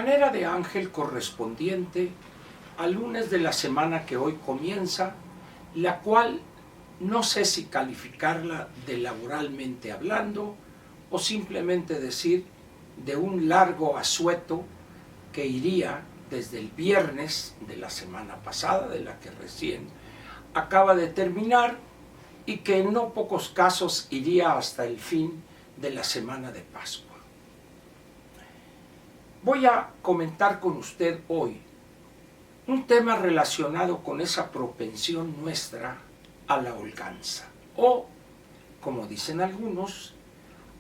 manera de ángel correspondiente al lunes de la semana que hoy comienza, la cual no sé si calificarla de laboralmente hablando o simplemente decir de un largo asueto que iría desde el viernes de la semana pasada, de la que recién acaba de terminar, y que en no pocos casos iría hasta el fin de la semana de Pascua. Voy a comentar con usted hoy un tema relacionado con esa propensión nuestra a la holganza, o, como dicen algunos,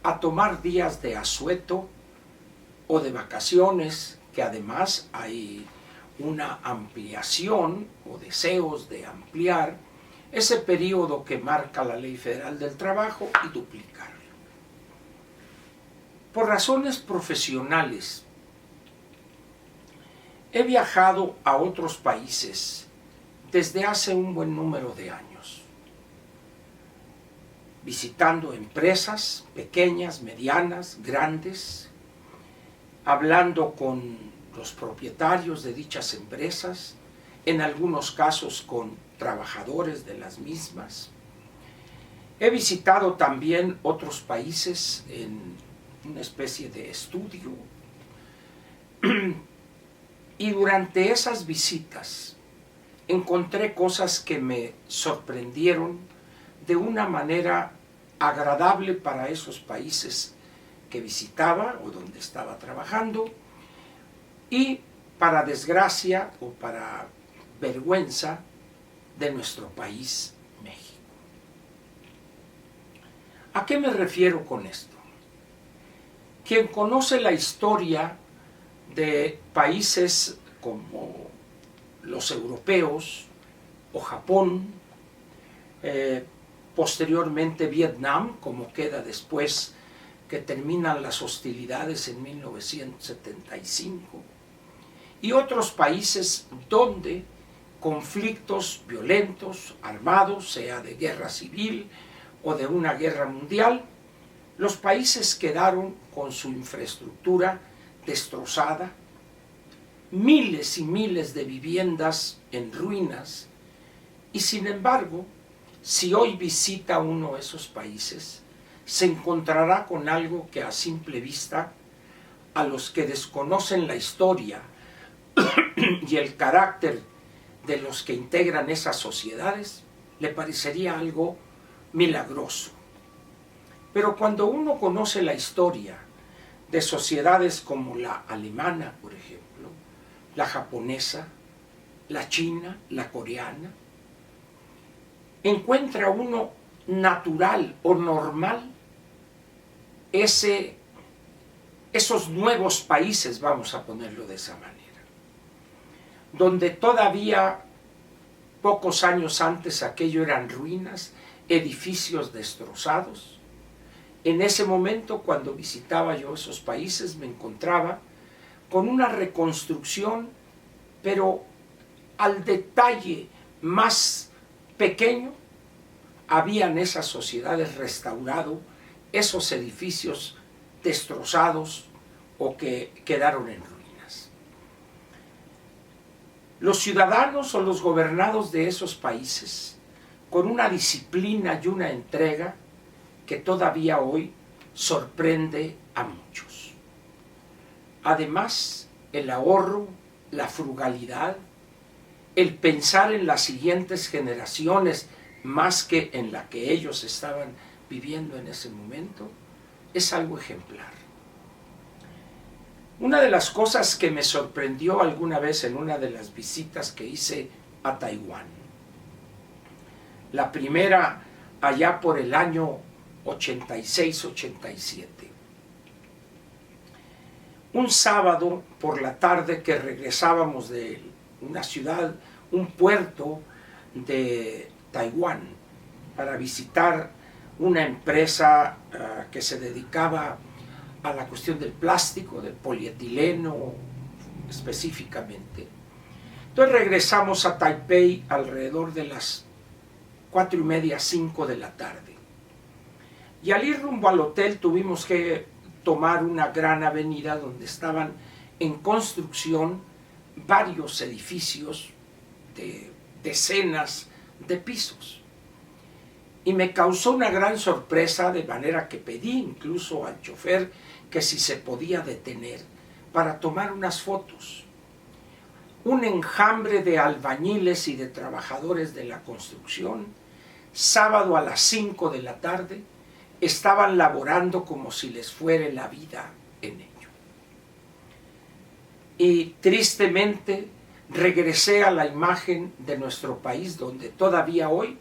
a tomar días de asueto o de vacaciones, que además hay una ampliación o deseos de ampliar ese periodo que marca la Ley Federal del Trabajo y duplicarlo. Por razones profesionales, he viajado a otros países desde hace un buen número de años, visitando empresas pequeñas, medianas, grandes, hablando con los propietarios de dichas empresas, en algunos casos con trabajadores de las mismas. He visitado también otros países en una especie de estudio y durante esas visitas encontré cosas que me sorprendieron de una manera agradable para esos países que visitaba o donde estaba trabajando, y para desgracia o para vergüenza de nuestro país, México. ¿A qué me refiero con esto? Quien conoce la historia de países como los europeos o Japón, posteriormente Vietnam, como queda después que terminan las hostilidades en 1975, y otros países donde conflictos violentos, armados, sea de guerra civil o de una guerra mundial, los países quedaron con su infraestructura destrozada, miles y miles de viviendas en ruinas, y sin embargo, si hoy visita uno esos países, se encontrará con algo que a simple vista, a los que desconocen la historia y el carácter de los que integran esas sociedades, le parecería algo milagroso. Pero cuando uno conoce la historia de sociedades como la alemana, por ejemplo, la japonesa, la china, la coreana, encuentra uno natural o normal esos nuevos países, vamos a ponerlo de esa manera, donde todavía pocos años antes aquello eran ruinas, edificios destrozados. En ese momento, cuando visitaba yo esos países, me encontraba con una reconstrucción, pero al detalle más pequeño, habían esas sociedades restaurado esos edificios destrozados o que quedaron en ruinas. Los ciudadanos o los gobernados de esos países, con una disciplina y una entrega que todavía hoy sorprende a muchos. Además, el ahorro, la frugalidad, el pensar en las siguientes generaciones más que en la que ellos estaban viviendo en ese momento, es algo ejemplar. Una de las cosas que me sorprendió alguna vez en una de las visitas que hice a Taiwán, la primera allá por el año 86-87, un sábado por la tarde que regresábamos de una ciudad, un puerto de Taiwán, para visitar una empresa que se dedicaba a la cuestión del plástico, del polietileno específicamente. Entonces regresamos a Taipei alrededor de las 4:30, 5 de la tarde. Y al ir rumbo al hotel tuvimos que tomar una gran avenida donde estaban en construcción varios edificios de decenas de pisos. Y me causó una gran sorpresa, de manera que pedí incluso al chofer que si se podía detener para tomar unas fotos. Un enjambre de albañiles y de trabajadores de la construcción, sábado a las 5 de la tarde, estaban laborando como si les fuera la vida en ello. Y tristemente regresé a la imagen de nuestro país, donde todavía hoy,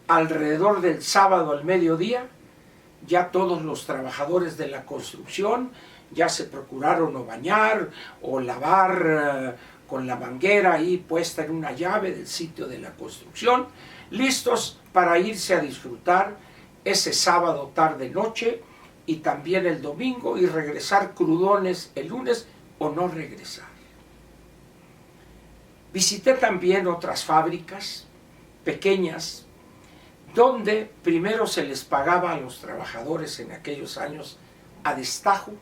alrededor del sábado al mediodía, ya todos los trabajadores de la construcción ya se procuraron o bañar o lavar con la manguera ahí puesta en una llave del sitio de la construcción, listos para irse a disfrutar ese sábado tarde-noche y también el domingo, y regresar crudones el lunes o no regresar. Visité también otras fábricas pequeñas donde primero se les pagaba a los trabajadores en aquellos años a destajo,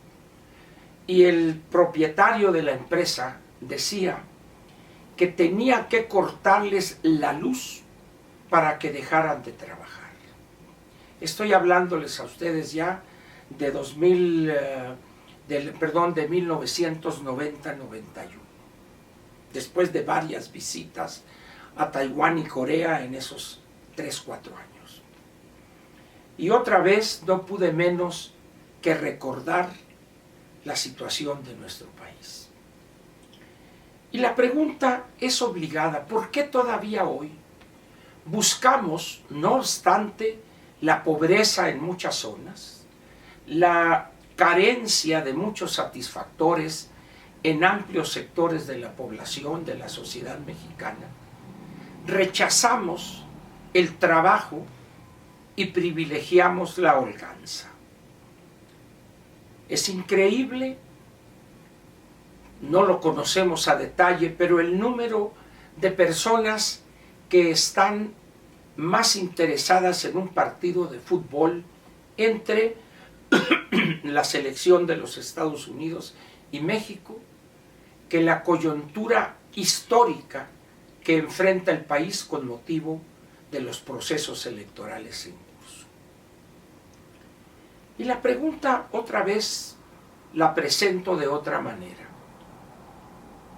y el propietario de la empresa decía que tenía que cortarles la luz para que dejaran de trabajar. Estoy hablándoles a ustedes ya de 1990-91, después de varias visitas a Taiwán y Corea en esos 3-4 años. Y otra vez no pude menos que recordar la situación de nuestro país. Y la pregunta es obligada: ¿por qué todavía hoy buscamos, no obstante la pobreza en muchas zonas, la carencia de muchos satisfactores en amplios sectores de la población, de la sociedad mexicana, rechazamos el trabajo y privilegiamos la holganza? Es increíble, no lo conocemos a detalle, pero el número de personas que están más interesadas en un partido de fútbol entre la selección de los Estados Unidos y México que la coyuntura histórica que enfrenta el país con motivo de los procesos electorales en curso. Y la pregunta otra vez la presento de otra manera: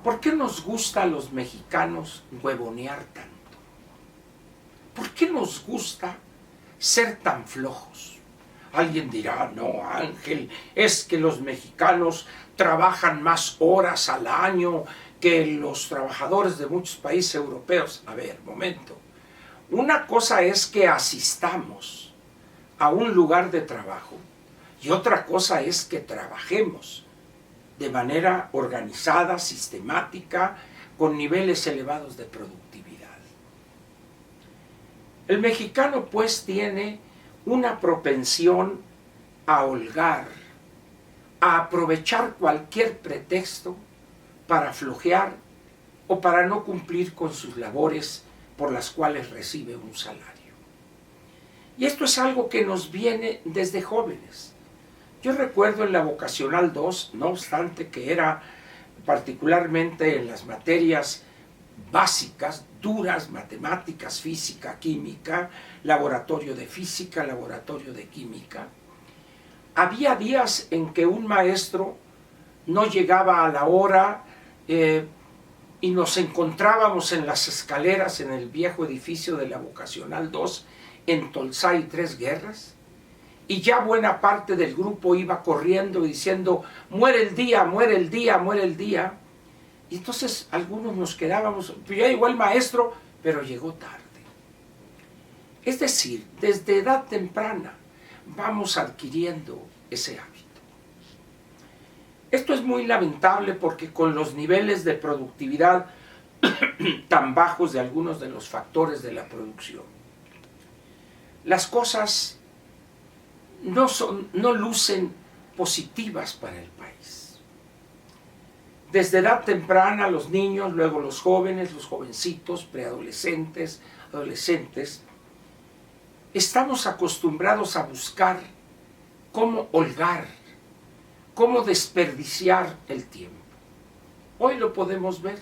¿por qué nos gusta a los mexicanos huevonear tanto? ¿Por qué nos gusta ser tan flojos? Alguien dirá: no, Ángel, es que los mexicanos trabajan más horas al año que los trabajadores de muchos países europeos. A ver, momento. Una cosa es que asistamos a un lugar de trabajo y otra cosa es que trabajemos de manera organizada, sistemática, con niveles elevados de productividad. El mexicano pues tiene una propensión a holgar, a aprovechar cualquier pretexto para flojear o para no cumplir con sus labores por las cuales recibe un salario. Y esto es algo que nos viene desde jóvenes. Yo recuerdo en la vocacional 2, no obstante que era particularmente en las materias básicas, duras, matemáticas, física, química, laboratorio de física, laboratorio de química, había días en que un maestro no llegaba a la hora y nos encontrábamos en las escaleras en el viejo edificio de la vocacional 2 en Tolsá y Tres Guerras, y ya buena parte del grupo iba corriendo y diciendo: muere el día, muere el día, muere el día. Y entonces algunos nos quedábamos: pues ya llegó el maestro, pero llegó tarde. Es decir, desde edad temprana vamos adquiriendo ese hábito. Esto es muy lamentable porque con los niveles de productividad tan bajos de algunos de los factores de la producción, las cosas no lucen positivas para el país. Desde edad temprana los niños, luego los jóvenes, los jovencitos, preadolescentes, adolescentes, estamos acostumbrados a buscar cómo holgar, cómo desperdiciar el tiempo. Hoy lo podemos ver.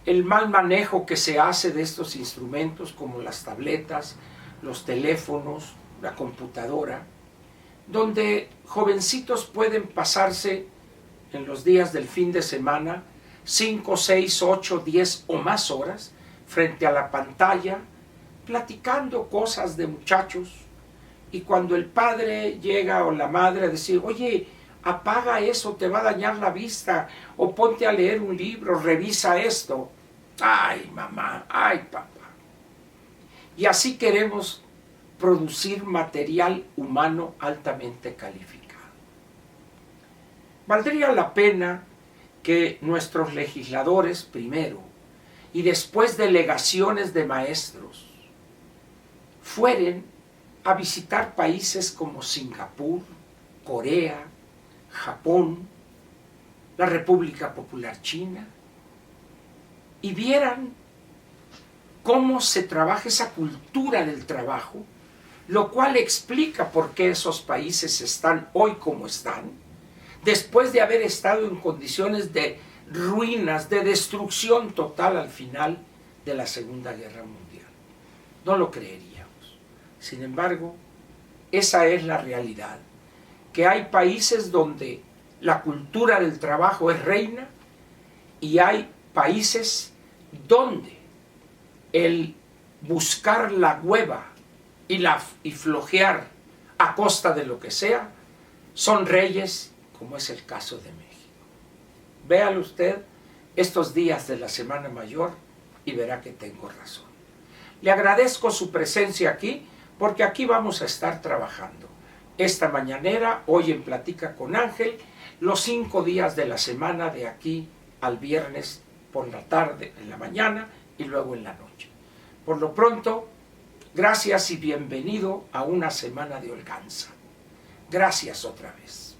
El mal manejo que se hace de estos instrumentos como las tabletas, los teléfonos, la computadora, donde jovencitos pueden pasarse en los días del fin de semana 5, 6, 8, 10 o más horas frente a la pantalla, platicando cosas de muchachos, y cuando el padre llega o la madre a decir, oye, apaga eso, te va a dañar la vista, o ponte a leer un libro, revisa esto. Ay, mamá, ay, papá. Y así queremos producir material humano altamente calificado. Valdría la pena que nuestros legisladores primero y después delegaciones de maestros fueren a visitar países como Singapur, Corea, Japón, la República Popular China, y vieran cómo se trabaja esa cultura del trabajo, lo cual explica por qué esos países están hoy como están, después de haber estado en condiciones de ruinas, de destrucción total al final de la Segunda Guerra Mundial. No lo creeríamos. Sin embargo, esa es la realidad, que hay países donde la cultura del trabajo es reina y hay países donde el buscar la hueva y flojear a costa de lo que sea son reyes, como es el caso de México. Véalo usted estos días de la Semana Mayor y verá que tengo razón. Le agradezco su presencia aquí, porque aquí vamos a estar trabajando. Esta mañanera, hoy en Platica con Ángel, los 5 días de la semana, de aquí al viernes por la tarde, en la mañana y luego en la noche. Por lo pronto, gracias y bienvenido a una semana de holganza. Gracias otra vez.